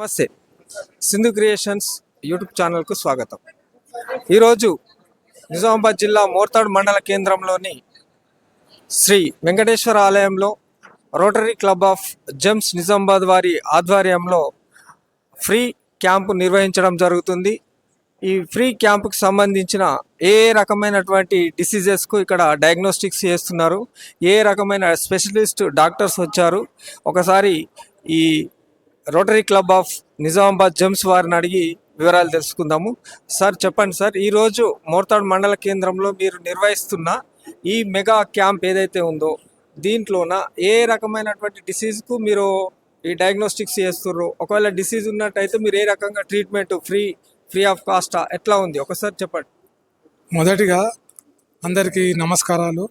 నమస్తే. Sindhu creations YouTube ఛానల్కు స్వాగతం. ఈరోజు నిజామాబాద్ జిల్లా మోర్తాడ్ మండల కేంద్రంలోని శ్రీ వెంకటేశ్వర ఆలయంలో rotary club of gems Nizamabad వారి ఆధ్వర్యంలో ఫ్రీ క్యాంపు నిర్వహించడం జరుగుతుంది. ఈ ఫ్రీ క్యాంపుకి సంబంధించిన ఏ రకమైనటువంటి డిసీజెస్కు ఇక్కడ డయాగ్నోస్టిక్స్ చేస్తున్నారు, ఏ రకమైన స్పెషలిస్ట్ డాక్టర్స్ వచ్చారు, ఒకసారి ఈ rotary club of Nizamabad gems వారిని అడిగి వివరాలు తెలుసుకుందాము. సార్ చెప్పండి సార్, ఈరోజు మోర్తాడ్ మండల కేంద్రంలో మీరు నిర్వహిస్తున్న ఈ మెగా క్యాంప్ ఏదైతే ఉందో దీంట్లోన ఏ రకమైనటువంటి డిసీజ్కు మీరు ఈ డయాగ్నోస్టిక్స్ చేస్తుర్రు, ఒకవేళ డిసీజ్ ఉన్నట్టయితే మీరు ఏ రకంగా ట్రీట్మెంట్ ఫ్రీ ఆఫ్ కాస్ట్ ఎట్లా ఉంది ఒకసారి చెప్పండి. మొదటిగా అందరికీ నమస్కారాలు.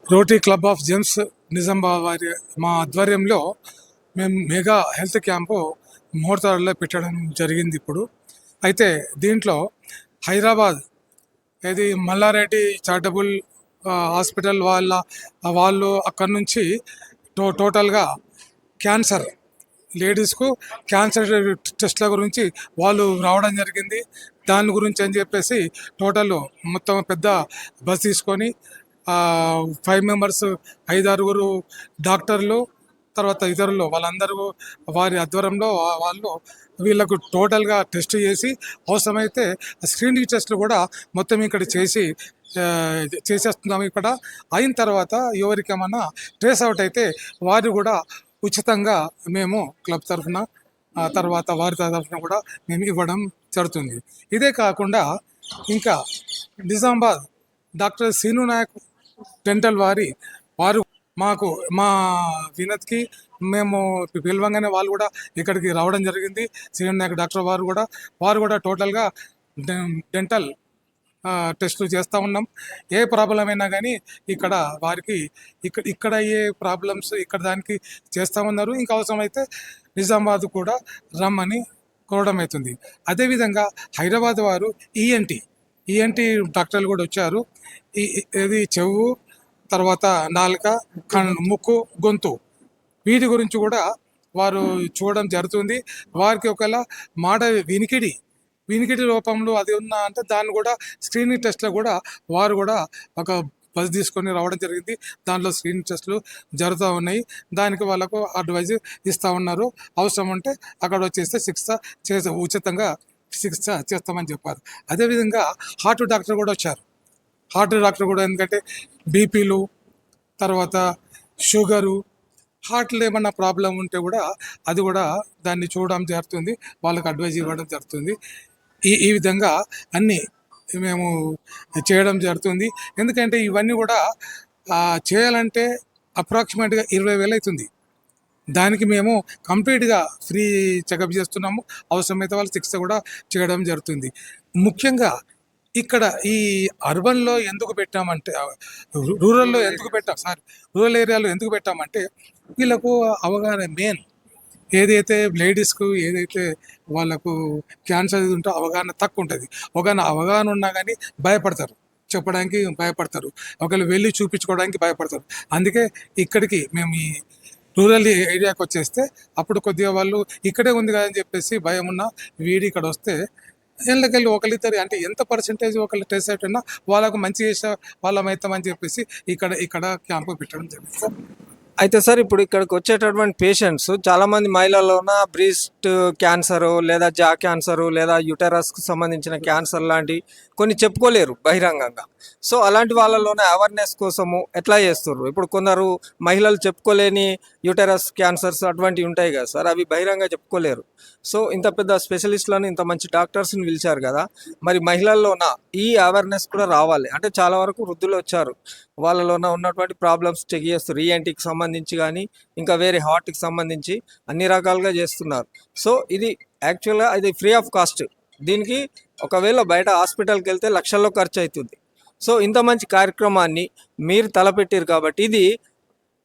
Rotary club of gems Nizamabad వారి మా ఆధ్వర్యంలో మేము మెగా హెల్త్ క్యాంపు మోర్తాడ్లో పెట్టడం జరిగింది. ఇప్పుడు అయితే దీంట్లో హైదరాబాద్ ఇది మల్లారెడ్డి చారిటబుల్ హాస్పిటల్ వాళ్ళు అక్కడి నుంచి టోటల్గా క్యాన్సర్ లేడీస్కు క్యాన్సర్ టెస్ట్ల గురించి వాళ్ళు రావడం జరిగింది. దాని గురించి అని చెప్పేసి టోటల్ మొత్తం పెద్ద బస్ తీసుకొని 5 మెంబర్స్ 5-6 డాక్టర్లు తర్వాత ఇతరులు వాళ్ళందరూ వారి ఆధ్వర్యంలో వాళ్ళు వీళ్ళకు టోటల్గా టెస్ట్ చేసి అవసరమైతే స్క్రీనింగ్ టెస్ట్లు కూడా మొత్తం ఇక్కడ చేసేస్తున్నాము. ఇక్కడ అయిన తర్వాత ఎవరికి ఏమన్నా ట్రేస్ అవుట్ అయితే వారు కూడా ఉచితంగా మేము క్లబ్ తరఫున తర్వాత వారి తరఫున కూడా మేము ఇవ్వడం జరుగుతుంది. ఇదే కాకుండా ఇంకా నిజామాబాద్ డాక్టర్ సీను నాయక్ డెంటల్ వారు మాకు మా వినతికి మేము పిలవంగానే వాళ్ళు కూడా ఇక్కడికి రావడం జరిగింది. సీను నాయక్ డాక్టర్ వారు కూడా టోటల్గా డెంటల్ టెస్టులు చేస్తూ ఉన్నాం. ఏ ప్రాబ్లం అయినా కానీ ఇక్కడ వారికి ఇక్కడ అయ్యే ప్రాబ్లమ్స్ ఇక్కడ దానికి చేస్తూ ఉన్నారు. ఇంకా అవసరమైతే నిజామాబాద్ కూడా రమ్మని కోరడం అవుతుంది. అదేవిధంగా హైదరాబాద్ వారు ఈఎన్టీ డాక్టర్లు కూడా వచ్చారు. ఇది చెవు తర్వాత నాలుక ముక్కు గొంతు వీటి గురించి కూడా వారు చూడడం జరుగుతుంది. వారికి ఒకవేళ మాట వినికిడి లోపంలో అది ఉన్నా అంటే దాన్ని కూడా స్క్రీనింగ్ టెస్ట్లో కూడా వారు కూడా ఒక బస్ తీసుకొని రావడం జరిగింది. దాంట్లో స్క్రీనింగ్ టెస్టులు జరుగుతూ ఉన్నాయి. దానికి వాళ్ళకు అడ్వైజ్ ఇస్తూ ఉన్నారు. అవసరం ఉంటే అక్కడ వచ్చేస్తే ఉచితంగా చికిత్స చేస్తామని చెప్పారు. అదేవిధంగా హార్ట్ డాక్టర్ కూడా వచ్చారు. ఎందుకంటే బీపీలు తర్వాత షుగరు హార్ట్లో ఏమన్నా ప్రాబ్లం ఉంటే కూడా అది కూడా దాన్ని చూడడం జరుగుతుంది, వాళ్ళకి అడ్వైజ్ ఇవ్వడం జరుగుతుంది. ఈ విధంగా అన్నీ మేము చేయడం జరుగుతుంది. ఎందుకంటే ఇవన్నీ కూడా చేయాలంటే అప్రాక్సిమేట్గా 20,000 అవుతుంది. దానికి మేము కంప్లీట్గా ఫ్రీ చెకప్ చేస్తున్నాము. అవసరమైతే వాళ్ళ చికిత్స కూడా చేయడం జరుగుతుంది. ముఖ్యంగా ఇక్కడ ఈ అర్బన్లో ఎందుకు పెట్టామంటే రూరల్ ఏరియాలో ఎందుకు పెట్టామంటే వీళ్ళకు అవగాహన మెయిన్ ఏదైతే లేడీస్కు ఏదైతే వాళ్ళకు క్యాన్సర్ ఉంటో అవగాహన తక్కువ ఉంటుంది. అవగాహన ఉన్నా కానీ చెప్పడానికి భయపడతారు, ఒకవేళ వెళ్ళి చూపించుకోవడానికి భయపడతారు. అందుకే ఇక్కడికి మేము ఈ రూరల్ ఏరియాకి వచ్చేస్తే అప్పుడు కొద్దిగా వాళ్ళు ఇక్కడే ఉంది కదా అని చెప్పేసి భయం ఉన్న ఇక్కడ వస్తే వీళ్ళకెళ్ళి ఒకరిద్దరు అంటే ఎంత పర్సెంటేజ్ ఒకళ్ళు టెస్ట్ అయినా వాళ్ళకు మంచి చేసే వాళ్ళమవుతామని చెప్పేసి ఇక్కడ క్యాంపు పెట్టడం జరిగింది. అయితే సార్, ఇప్పుడు ఇక్కడికి వచ్చేటటువంటి పేషెంట్స్ చాలామంది మహిళల్లోన బ్రెస్ట్ క్యాన్సరు లేదా జా క్యాన్సరు లేదా యూటరస్కి సంబంధించిన క్యాన్సర్ లాంటి కొన్ని చెప్పుకోలేరు బహిరంగంగా. సో అలాంటి వాళ్ళలోనే అవేర్నెస్ కోసము ఎట్లా చేస్తుర్రు? ఇప్పుడు కొందరు మహిళలు చెప్పుకోలేని యూటరస్ క్యాన్సర్స్ అటువంటివి ఉంటాయి కదా సార్, అవి బహిరంగ చెప్పుకోలేరు. సో ఇంత పెద్ద స్పెషలిస్టులను ఇంత మంచి డాక్టర్స్ని పిలిచారు కదా, మరి మహిళల్లోన ఈ అవేర్నెస్ కూడా రావాలి. అంటే చాలా వరకు వృద్ధులు వచ్చారు, వాళ్ళలోన ఉన్నటువంటి ప్రాబ్లమ్స్ చెక్ చేస్తారు. ఈఎన్టీకి సంబంధించి కానీ ఇంకా వేరే హార్ట్కి సంబంధించి అన్ని రకాలుగా చేస్తున్నారు. సో ఇది యాక్చువల్గా ఇది ఫ్రీ ఆఫ్ కాస్ట్. దీనికి ఒకవేళ బయట హాస్పిటల్కి వెళ్తే లక్షల్లో ఖర్చు అవుతుంది. సో ఇంత మంచి కార్యక్రమాన్ని మీరు తలపెట్టారు కాబట్టి ఇది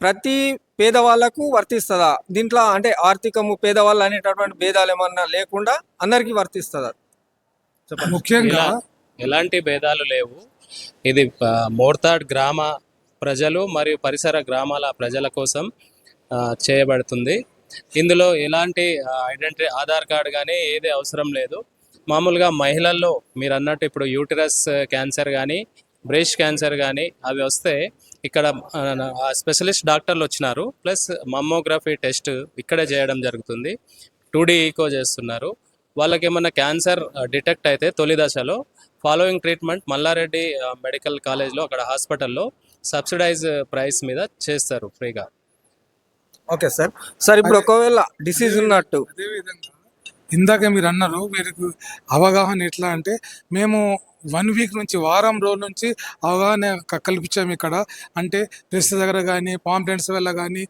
ప్రతి పేదవాళ్లకు వర్తిస్తుందా? దీంట్లో అంటే ఆర్థికము పేదవాళ్ళు అనేటటువంటి భేదాలు ఏమన్నా లేకుండా అందరికీ వర్తిస్తుందా? ముఖ్యంగా ఎలాంటి భేదాలు లేవు. ఇది మోర్తాడ్ గ్రామ ప్రజలు మరియు పరిసర గ్రామాల ప్రజల కోసం చేయబడుతుంది. ఇందులో ఎలాంటి ఐడెంటిటీ ఆధార్ కార్డ్ కానీ ఏది అవసరం లేదు. మామూలుగా మహిళల్లో మీరు అన్నట్టు ఇప్పుడు యూటరస్ క్యాన్సర్ కానీ బ్రెస్ట్ క్యాన్సర్ కానీ అవి వస్తే ఇక్కడ స్పెషలిస్ట్ డాక్టర్లు వచ్చినారు. ప్లస్ మమ్మోగ్రఫీ టెస్ట్ ఇక్కడే చేయడం జరుగుతుంది. 2D ఈకో చేస్తున్నారు. వాళ్ళకి ఏమన్నా క్యాన్సర్ డిటెక్ట్ అయితే తొలి దశలో ఫాలోయింగ్ ట్రీట్మెంట్ మల్లారెడ్డి మెడికల్ కాలేజ్లో అక్కడ హాస్పిటల్లో సబ్సిడైజ్ ప్రైస్ మీద చేస్తారు ఫ్రీగా. Okay sir. సార్ ఇప్పుడు ఒకవేళ డిసీజ్ ఉన్నట్టు అదేవిధంగా ఇందాక మీరు అన్నారు మీకు అవగాహన ఎట్లా అంటే మేము 1 వీక్ నుంచి వారం రోజుల నుంచి అవగాహన కల్పించాము ఇక్కడ. అంటే ప్రెస్ దగ్గర కానీ పాంప్లెంట్స్ వల్ల కానీ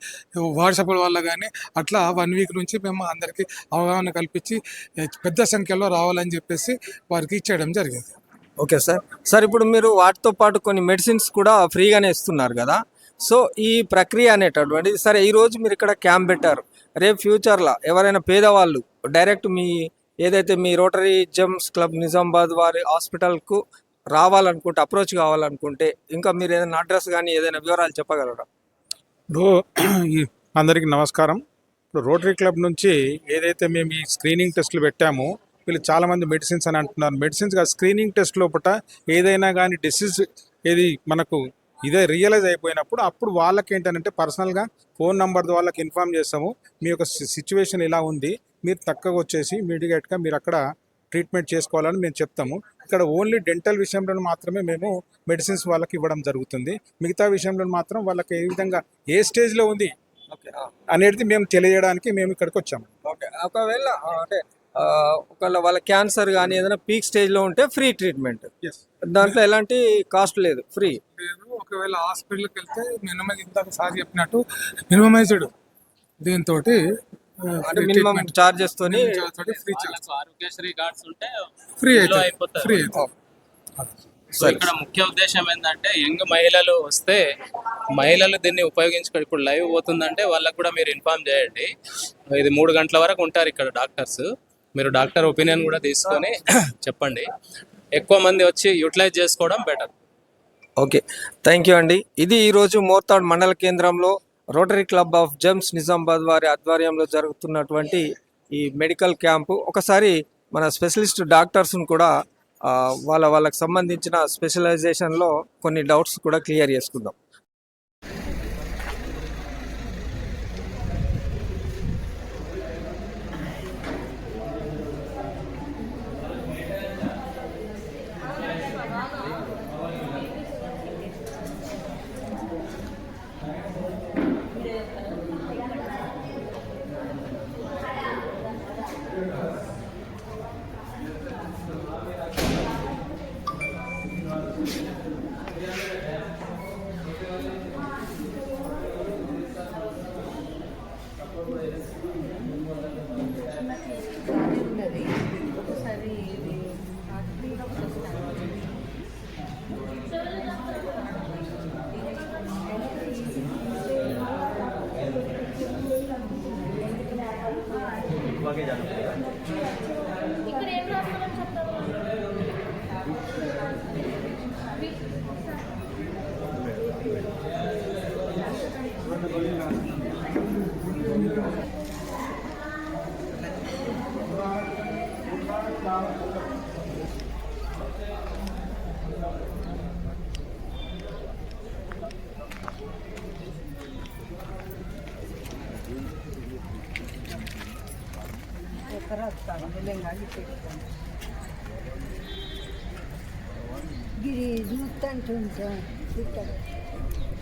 వాట్సాప్ వల్ల కానీ అట్లా 1 వీక్ నుంచి మేము అందరికీ అవగాహన కల్పించి పెద్ద సంఖ్యలో రావాలని చెప్పేసి వారికి ఇచ్చేయడం జరిగింది. Okay sir. సార్ ఇప్పుడు మీరు వాటితో పాటు కొన్ని మెడిసిన్స్ కూడా ఫ్రీగానే ఇస్తున్నారు కదా. సో ఈ ప్రక్రియ అనేటటువంటిది సరే ఈరోజు మీరు ఇక్కడ క్యాంప్ పెట్టారు. రేపు ఫ్యూచర్లో ఎవరైనా పేదవాళ్ళు డైరెక్ట్ మీ ఏదైతే మీ రోటరీ జెమ్స్ క్లబ్ నిజామాబాద్ వారి హాస్పిటల్కు రావాలనుకుంటే అప్రోచ్ కావాలనుకుంటే ఇంకా మీరు ఏదైనా అడ్రస్ కానీ ఏదైనా వివరాలు చెప్పగలరా? ఇప్పుడు అందరికీ నమస్కారం. ఇప్పుడు రోటరీ క్లబ్ నుంచి ఏదైతే మేము ఈ స్క్రీనింగ్ టెస్టులు పెట్టామో వీళ్ళు చాలామంది మెడిసిన్స్ అని అంటున్నారు. మెడిసిన్స్ స్క్రీనింగ్ టెస్ట్ లోపల ఏదైనా కానీ డిసీజ్ ఏది మనకు ఇదే రియలైజ్ అయిపోయినప్పుడు అప్పుడు వాళ్ళకి ఏంటంటే పర్సనల్గా ఫోన్ నెంబర్ వాళ్ళకి ఇన్ఫామ్ చేస్తాము. మీ యొక్క సిచ్యువేషన్ ఇలా ఉంది, మీరు తక్కువ వచ్చేసి ఇమీడియట్గా మీరు అక్కడ ట్రీట్మెంట్ చేసుకోవాలని మేము చెప్తాము. ఇక్కడ ఓన్లీ డెంటల్ విషయంలో మాత్రమే మేము మెడిసిన్స్ వాళ్ళకి ఇవ్వడం జరుగుతుంది. మిగతా విషయంలో మాత్రం వాళ్ళకి ఏ విధంగా ఏ స్టేజ్లో ఉంది అనేది మేము తెలియజేయడానికి మేము ఇక్కడికి వచ్చాము. ఓకే. ఒకవేళ అంటే ఒకవేళ వాళ్ళ క్యాన్సర్ కానీ ఏదైనా పీక్ స్టేజ్లో ఉంటే ఫ్రీ ట్రీట్మెంట్, దాంట్లో ఎలాంటి కాస్ట్ లేదు, ఫ్రీ. ఒకవేళ హాస్పిటల్కి వెళ్తే మినిమం ఇందాక సార్ చెప్పినట్టు మినిమైజ్డ్ దీంతో అంటే మినిమం చార్జెస్ తోని ఫ్రీ ఆరోగ్యశ్రీ కార్డ్స్ ఉంటే ఫ్రీ ఇందులో అయితే అయిపోతాయి. ఫ్రీ అయితే సో ఇక్కడ ముఖ్య ఉద్దేశం ఏంటంటే యంగ్ మహిళలు వస్తే మహిళలు దీన్ని ఉపయోగించుకో. ఇప్పుడు లైవ్ పోతుందంటే వాళ్ళకు కూడా మీరు ఇన్ఫార్మ్ చేయండి. ఇది 3 గంటల వరకు ఉంటారు ఇక్కడ డాక్టర్స్. మీరు డాక్టర్ ఒపీనియన్ కూడా తీసుకొని చెప్పండి. ఎక్కువ మంది వచ్చి యూటిలైజ్ చేసుకోవడం బెటర్. ఓకే, థ్యాంక్ యూ అండి. ఇది ఈరోజు మోర్తాడ్ మండల కేంద్రంలో rotary club of gems Nizamabad వారి ఆధ్వర్యంలో జరుగుతున్నటువంటి ఈ మెడికల్ క్యాంపు. ఒకసారి మన స్పెషలిస్ట్ డాక్టర్స్ను కూడా వాళ్ళకి సంబంధించిన స్పెషలైజేషన్లో కొన్ని డౌట్స్ కూడా క్లియర్ చేసుకుందాం.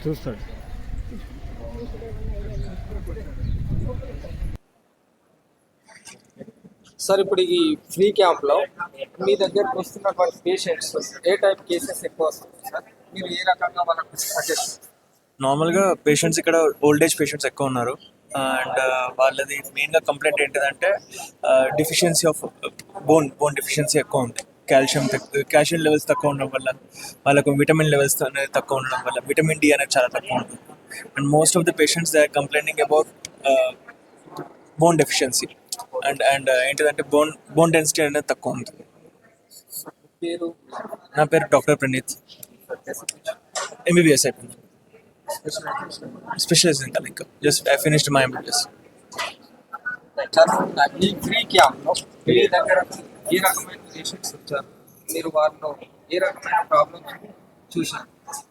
చూస్తాడు. సార్ ఇప్పుడు ఈ ఫ్రీ క్యాంప్లో మీ దగ్గరకు వస్తున్నటువంటి పేషెంట్స్ ఏ టైప్ కేసెస్ ఎక్కువ వస్తుంది సార్? మీరు ఏ రకంగా వాళ్ళకి సజెస్ట్? నార్మల్గా పేషెంట్స్ ఇక్కడ ఓల్డ్ ఏజ్ పేషెంట్స్ ఎక్కువ ఉన్నారు. అండ్ వాళ్ళది మెయిన్గా కంప్లైంట్ ఏంటిదంటే డిఫిషియన్సీ ఆఫ్ బోన్ డిఫిషియన్సీ ఎక్కువ ఉంది. కాల్షియం లెవెల్స్ తక్కువ ఉండడం వల్ల, వాళ్ళకు విటమిన్ లెవెల్స్ అనేది తక్కువ ఉండడం వల్ల విటమిన్ డి అనేది చాలా తక్కువ ఉంటుంది. And most of the patients they are complaining about bone deficiency and ఏంటిదంటే బోన్ డెన్సిటీ అనేది తక్కువ ఉంటుంది. నా పేరు డాక్టర్ ప్రణీత్, ఎంబీబీఎస్ అయిపోయింది. స్పెషలైజ్ ఇంకా just I finished my MBBS. జరుగుతున్న ఈ ఫ్రీ క్యాంప్లో మీ దగ్గర ఏ రకమైన పేషెంట్స్ వచ్చారు, మీరు వారిలో ఏ రకమైన ప్రాబ్లమ్స్ చూశారు?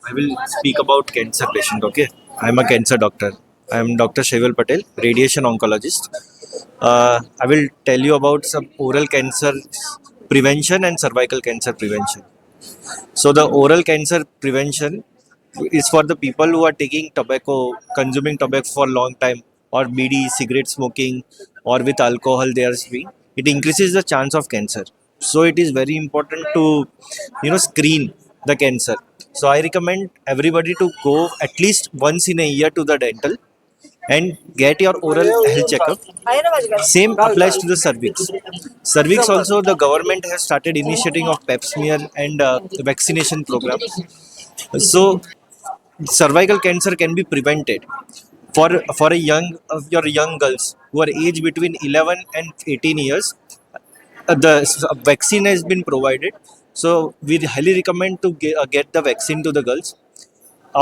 I will speak about cancer patient. Okay, I am a cancer doctor. I am Dr. Shaival Patel, radiation oncologist. I will tell you about some oral cancer prevention and cervical cancer prevention. So the oral cancer prevention is for the people who are taking tobacco, consuming tobacco for a long time, or BD, cigarette smoking, or with alcohol they are smoking. It increases the chance of cancer. So it is very important to screen the cancer. So I recommend everybody to go at least once in a year to the dental and get your oral health checkup. Same applies to the cervix. Cervix also the government has started initiating of pap smear and vaccination programs. So cervical cancer can be prevented for a your young girls who are aged between 11 and 18 years. Vaccine has been provided, so we highly recommend to get the vaccine to the girls.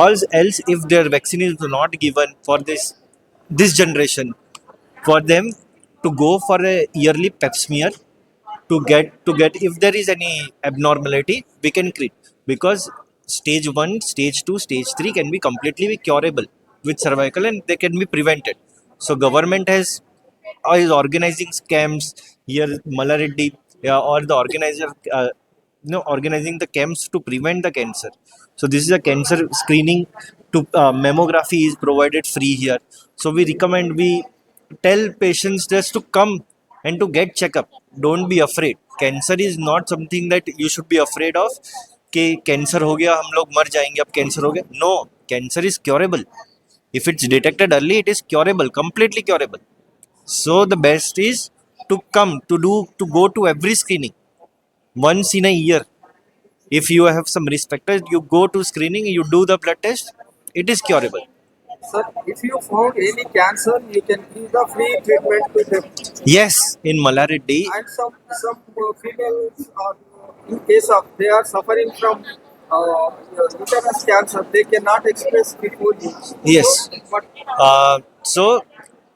All else, if their vaccine is not given for this generation, for them to go for a yearly pap smear to get if there is any abnormality, we can treat, because stage 1, stage 2, stage 3 can be completely curable with cervical and they can be prevented. So government is organizing camps here, Malareddy, or the organizer organizing the camps to prevent the cancer. So this is a cancer screening to mammography is provided free here. So we tell patients just to come and to get checkup. Don't be afraid. Cancer is not something that you should be afraid of. कि cancer हो गया, हम लोग मर जाएंगे, अब cancer हो गया. No, cancer is curable. If it's detected early, it is curable, completely curable. So the best is to go to every screening once in a year. If you have some risk factors, you go to screening, you do the blood test, it is curable. Sir, if you found any cancer, you can give the free treatment to them. Yes, in Malareddy, And some females are in case of they are suffering from uterus cancer, they cannot express before you. yes. But So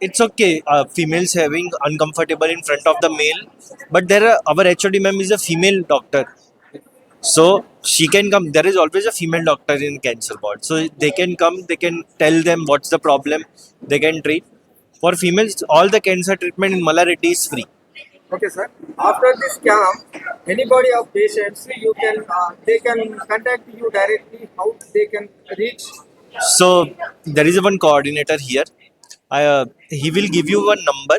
it's okay. Females having uncomfortable in front of the male, but our HOD ma'am is a female doctor, so she can come. There is always a female doctor in cancer ward, so they can come. They can tell them what's the problem. They can treat. For females, all the cancer treatment in Malareddy is free. okay, sir. After this camp, anybody of patients, you can they can contact you directly. How they can reach? So there is one coordinator here. He will give you one number.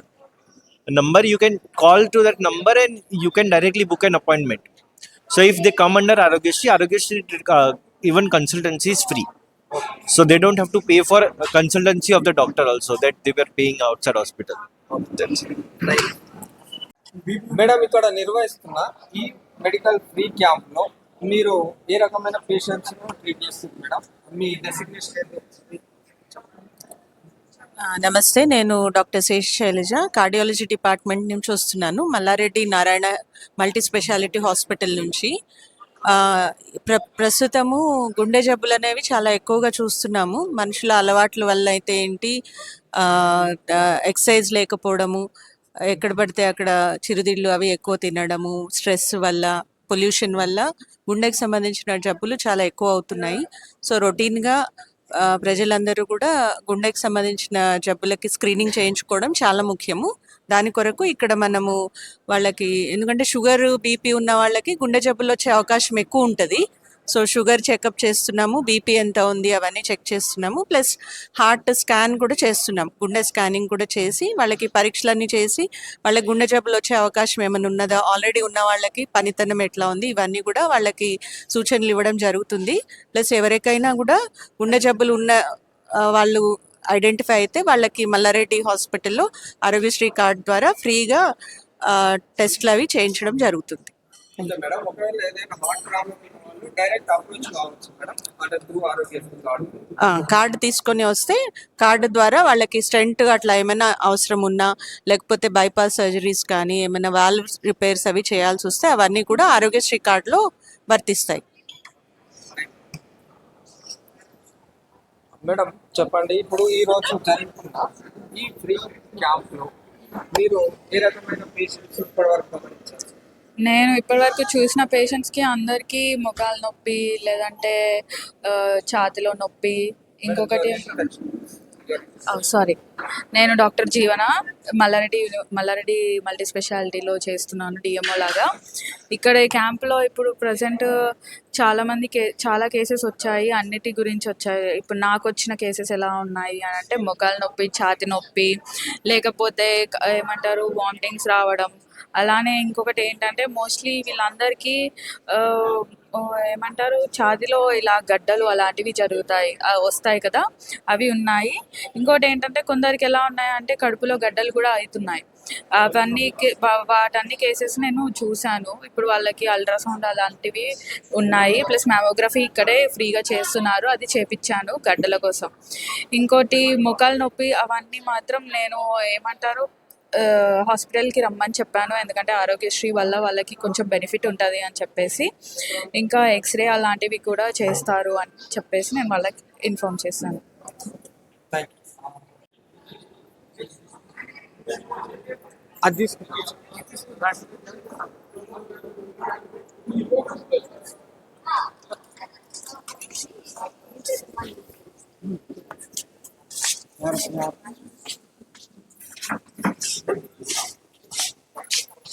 A number you can call to that number and you can directly book an appointment. So if they come under Arogyasri even consultancy is free. So they don't have to pay for consultancy of the doctor also that they were paying outside hospital. That's it. Madam, ఇక్కడ నిర్వహిస్తున్న ఈ medical free camp లో మీరు ఏ రకమైన patients treat చేస్తుంది madam? మీ designation ఏంటి? నమస్తే, నేను doctor Sesh Sailaja, cardiology department నుంచి వస్తున్నాను, Mallareddy Narayana multi speciality hospital నుంచి. ప్రస్తుతము గుండె జబ్బులు అనేవి చాలా ఎక్కువగా చూస్తున్నాము. మనుషుల అలవాట్ల వల్ల అయితే ఏంటి, ఎక్సర్సైజ్ లేకపోవడము, ఎక్కడ పడితే అక్కడ చిరుతిళ్ళు అవి ఎక్కువ తినడము, స్ట్రెస్ వల్ల, పొల్యూషన్ వల్ల గుండెకి సంబంధించిన జబ్బులు చాలా ఎక్కువ అవుతున్నాయి. సో రొటీన్గా ప్రజలందరూ కూడా గుండెకి సంబంధించిన జబ్బులకి స్క్రీనింగ్ చేయించుకోవడం చాలా ముఖ్యము. దాని కొరకు ఇక్కడ మనము వాళ్ళకి, ఎందుకంటే షుగర్ బీపీ ఉన్న వాళ్ళకి గుండె జబ్బులు వచ్చే అవకాశం ఎక్కువ ఉంటుంది. సో షుగర్ చెకప్ చేస్తున్నాము, బీపీ ఎంత ఉంది అవన్నీ చెక్ చేస్తున్నాము, ప్లస్ హార్ట్ స్కాన్ కూడా చేస్తున్నాము, గుండె స్కానింగ్ కూడా చేసి వాళ్ళకి పరీక్షలన్నీ చేసి వాళ్ళకి గుండె జబ్బులు వచ్చే అవకాశం ఏమైనా ఉన్నదా, ఆల్రెడీ ఉన్న వాళ్ళకి పనితనం ఎట్లా ఉంది, ఇవన్నీ కూడా వాళ్ళకి సూచనలు ఇవ్వడం జరుగుతుంది. ప్లస్ ఎవరికైనా కూడా గుండె జబ్బులు ఉన్న వాళ్ళు ఐడెంటిఫై అయితే వాళ్ళకి మల్లారెడ్డి హాస్పిటల్లో ఆరోగ్యశ్రీ కార్డ్ ద్వారా ఫ్రీగా టెస్ట్లు అవి చేయించడం జరుగుతుంది. అంటే మేడం, ఒకవేళ ఏదైనా హార్ట్ ప్రాబ్లం ఉన్న వాళ్ళు డైరెక్ట్ అప్రోచ్ కావచ్చు మేడం, అంటే త్రూ ఆరోగ్యశ్రీ కార్డు. కార్డు తీసుకొని వస్తే కార్డు ద్వారా వాళ్ళకి స్టెంట్ అట్లా ఏమైనా అవసరం ఉన్నా, లేకపోతే బైపాస్ సర్జరీస్ కానీ ఏమైనా వాల్వ్ రిపేర్స్ అవి చేయాల్సి వస్తే అవన్నీ కూడా ఆరోగ్యశ్రీ కార్డులో వర్తిస్తాయి. మేడం చెప్పండి, ఇప్పుడు ఈ రోజు జరుగుతున్న ఈ ఫ్రీ క్యాంప్లో మీరు ఏ రకమైన పేషెంట్స్ ఇప్పటి వరకు గమనించారు? నేను ఇప్పటివరకు చూసిన పేషెంట్స్కి అందరికీ మోకాలు నొప్పి లేదంటే ఛాతిలో నొప్పి, ఇంకొకటి సారీ, నేను డాక్టర్ జీవన మల్లారెడ్డి మల్టీ స్పెషాలిటీలో చేస్తున్నాను డిఎంఓ లాగా. ఇక్కడ ఈ క్యాంప్లో ఇప్పుడు ప్రజెంట్ చాలా కేసెస్ వచ్చాయి, అన్నిటి గురించి వచ్చాయి. ఇప్పుడు నాకు వచ్చిన కేసెస్ ఎలా ఉన్నాయి అని అంటే మోకాలు నొప్పి, ఛాతి నొప్పి, లేకపోతే ఏమంటారు వామిటింగ్స్ రావడం. అలానే ఇంకొకటి ఏంటంటే మోస్ట్లీ వీళ్ళందరికీ ఏమంటారు ఛాతీలో ఇలా గడ్డలు అలాంటివి వస్తాయి కదా, అవి ఉన్నాయి. ఇంకోటి ఏంటంటే కొందరికి ఎలా ఉన్నాయంటే కడుపులో గడ్డలు కూడా అవుతున్నాయి. వాటన్ని కేసెస్ నేను చూశాను. ఇప్పుడు వాళ్ళకి అల్ట్రాసౌండ్ అలాంటివి ఉన్నాయి, ప్లస్ మ్యామోగ్రఫీ ఇక్కడే ఫ్రీగా చేస్తున్నారు, అది చేపించాను గడ్డల కోసం. ఇంకోటి మోకాలు నొప్పి అవన్నీ మాత్రం నేను ఏమంటారు హాస్పిటల్కి రమ్మని చెప్పాను, ఎందుకంటే ఆరోగ్యశ్రీ వల్ల వాళ్ళకి కొంచెం బెనిఫిట్ ఉంటుంది అని చెప్పేసి. ఇంకా ఎక్స్రే అలాంటివి కూడా చేస్తారు అని చెప్పేసి నేను వాళ్ళకి ఇన్ఫార్మ్ చేశాను. Thank you. అది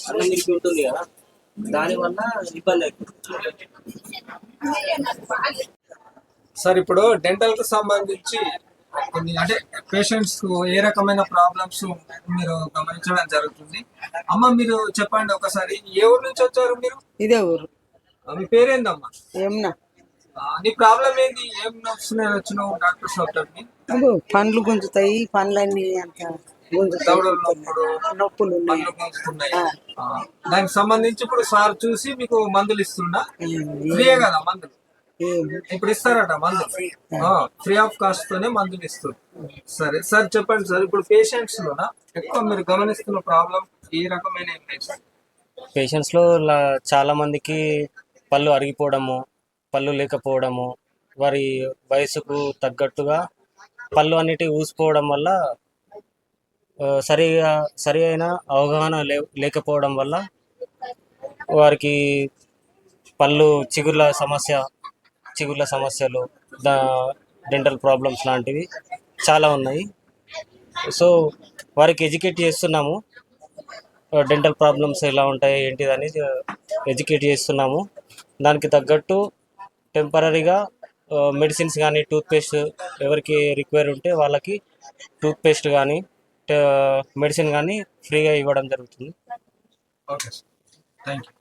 అన్నింటికి ఉంటుంది కదా, దానివల్ల ఇబ్బంది అవుతుంది. సార్ ఇప్పుడు డెంటల్ కు సంబంధించి కొన్ని అంటే పేషెంట్స్ ఏ రకమైన ప్రాబ్లమ్స్ మీరు గమనించడం జరుగుతుంది. అమ్మ మీరు చెప్పండి ఒకసారి, ఏ ఊరు నుంచి వచ్చారు మీరు? ఇదే ఊరు. మీ పేరేందమ్మా? ఏమన్నా నీ ప్రాబ్లం ఏంది? ఏం నొస్తున్నాయి వచ్చినావు డాక్టర్ డాక్టర్ని? పండ్లు గుంజుతాయి, పండ్లన్నీ అంత దవడలు నొప్పులు పళ్ళు గుంజుతున్నాయి. దానికి సంబంధించి ఇప్పుడు సార్ చూసి మీకు మందులు ఇస్తున్నా, ఫ్రీయే కదా మందులు? ఇప్పుడు ఇస్తారట మందులు, ఫ్రీ ఆఫ్ కాస్ట్ తోనే మందులు ఇస్తారు. సరే సార్ చెప్పండి సార్, ఇప్పుడు పేషెంట్స్ లోనా ఎక్కువ మీరు గమనిస్తున్న ప్రాబ్లం ఏ రకమైన పేషెంట్స్లో చాలా మందికి పళ్ళు అరిగిపోవడము, పళ్ళు లేకపోవడము, వారి వయసుకు తగ్గట్టుగా పళ్ళు అన్నిటి ఊసిపోవడం వల్ల సరి అయిన అవగాహన లేకపోవడం వల్ల వారికి పళ్ళు చిగుర్ల సమస్యలు, డెంటల్ ప్రాబ్లమ్స్ లాంటివి చాలా ఉన్నాయి. సో వారికి ఎడ్యుకేట్ చేస్తున్నాము, డెంటల్ ప్రాబ్లమ్స్ ఎలా ఉంటాయి ఏంటిదని ఎడ్యుకేట్ చేస్తున్నాము. దానికి తగ్గట్టు టెంపరీగా మెడిసిన్స్ కానీ టూత్పేస్ట్ ఎవరికి రిక్వైర్ ఉంటే వాళ్ళకి టూత్పేస్ట్ కానీ మెడిసిన్ కానీ ఫ్రీగా ఇవ్వడం జరుగుతుంది. Okay sir, thank you.